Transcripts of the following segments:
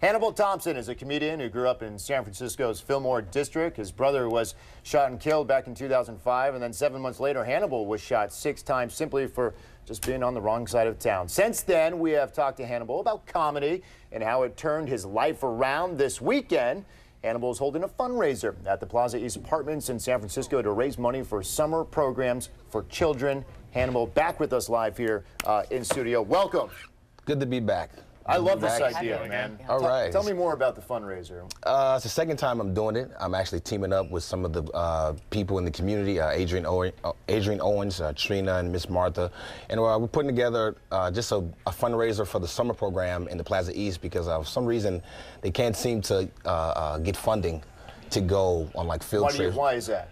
Hannibal Thompson is a comedian who grew up in San Francisco's Fillmore district. His brother was shot and killed back in 2005, and then 7 months later, Hannibal was shot 6 times simply for just being on the wrong side of town. Since then, we have talked to Hannibal about comedy and how it turned his life around. This weekend, Hannibal is holding a fundraiser at the Plaza East Apartments in San Francisco to raise money for summer programs for children. Hannibal, back with us live here in studio. Welcome. Good to be back. I love this idea, man. All right. Tell me more about the fundraiser. It's the second time I'm doing it. I'm actually teaming up with some of the people in the community, Adrian Owens, Trina, and Miss Martha. And we're putting together just a fundraiser for the summer program in the Plaza East because for some reason they can't seem to get funding to go on like field trips. Why is that?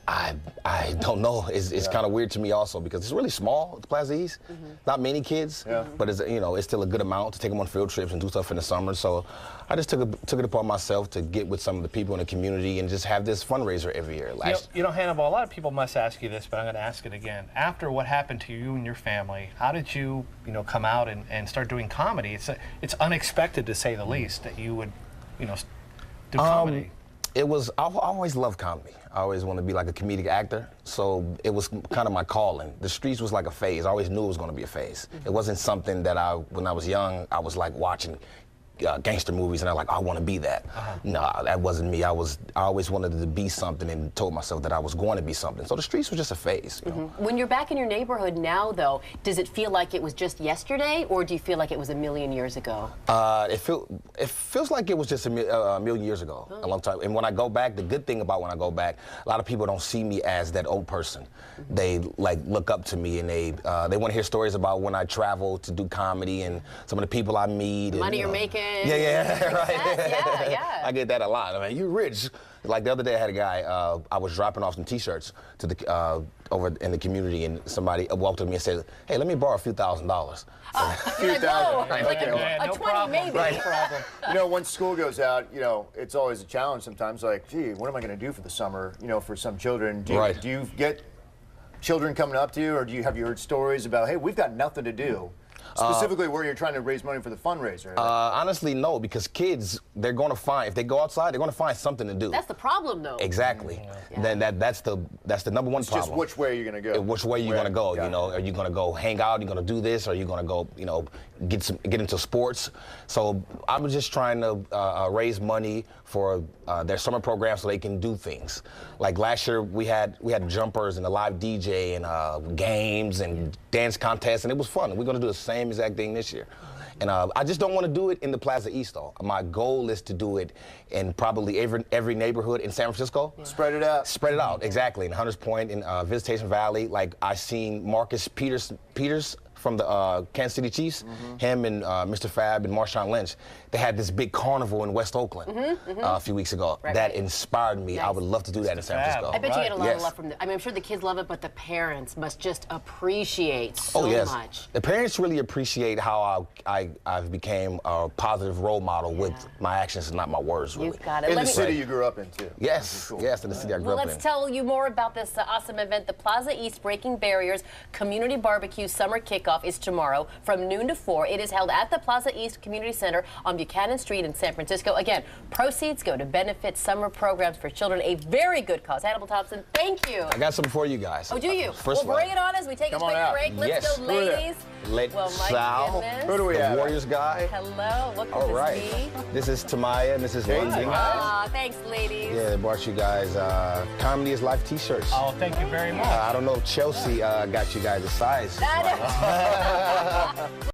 I don't know. It's kind of weird to me also because it's really small, the Plaza East. Not many kids, but it's still a good amount to take them on field trips and do stuff in the summer. So I just took it upon myself to get with some of the people in the community and just have this fundraiser every year. You know, Hannibal, a lot of people must ask you this, but I'm going to ask it again. After what happened to you and your family, how did you, come out and start doing comedy? It's unexpected, to say the least, that you would, do comedy. I always loved comedy. I always wanted to be like a comedic actor, so it was kind of my calling. The streets was like a phase. I always knew it was going to be a phase. It wasn't something that when I was young, I was like watching gangster movies and I want to be that. No, that wasn't me. I always wanted to be something and told myself that I was going to be something. So the streets was just a phase. When you're back in your neighborhood now, though, does it feel like it was just yesterday, or do you feel like it was a million years ago? It feels like it was just a million years ago, a long time. And when I go back, the good thing about when I go back, a lot of people don't see me as that old person. They look up to me and they want to hear stories about when I travel to do comedy and some of the people I meet. The money you're making. Yeah, right. Yeah. I get that a lot. I mean, you're rich. Like the other day, I had a guy. I was dropping off some T-shirts to the over in the community, and somebody walked up to me and said, "Hey, let me borrow a few $1,000s." A few thousand. Like a 20 problem. maybe. Right. Problem. Once school goes out, it's always a challenge sometimes. Like, gee, what am I going to do for the summer? For some children, do you get children coming up to you, or have you heard stories about, hey, we've got nothing to do? Specifically where you're trying to raise money for the fundraiser. Honestly, no, because kids, they're going to find, if they go outside, they're going to find something to do. That's the problem, though. Exactly. Then that's the number one problem. It's just which way you're going to go. Which way you're going to go, Are you going to go hang out, you're going to do this, or are you going to go, get into sports? So I was just trying to raise money for their summer program so they can do things. Like last year, we had jumpers and a live DJ and games and dance contests, and it was fun. We're going to do the same exact thing this year. And I just don't want to do it in the Plaza East, though. My goal is to do it in probably every neighborhood in San Francisco. Spread it out. Spread it out, exactly. In Hunters Point, in Visitation Valley. Like, I seen Marcus Peters from the Kansas City Chiefs, him and Mr. Fab and Marshawn Lynch, they had this big carnival in West Oakland a few weeks ago. That inspired me. Nice. I would love to do that in San Francisco. I bet you get a lot of love from I'm sure the kids love it, but the parents must just appreciate so much. The parents really appreciate how I've became a positive role model with my actions and not my words, really. You've got it. In the city you grew up in, too. Yes, yes, in the city I grew up in. Well, let's tell you more about this awesome event. The Plaza East Breaking Barriers Community Barbecue Summer Kickoff is tomorrow from noon to 4. It is held at the Plaza East Community Center on Buchanan Street in San Francisco. Again, proceeds go to benefit summer programs for children. A very good cause. Hannibal Thompson, thank you. I got something for you guys. Oh, do you? Well, bring it on as we take a quick break. Let's go, ladies. Well, my goodness. Who do we have? Warriors guy. Hello. What could this be? This is Tamaya, Mrs. Lindsay. Aw, thanks, ladies. Yeah, I brought you guys Comedy is Life t-shirts. Oh, thank you very much. I don't know if Chelsea got you guys a size.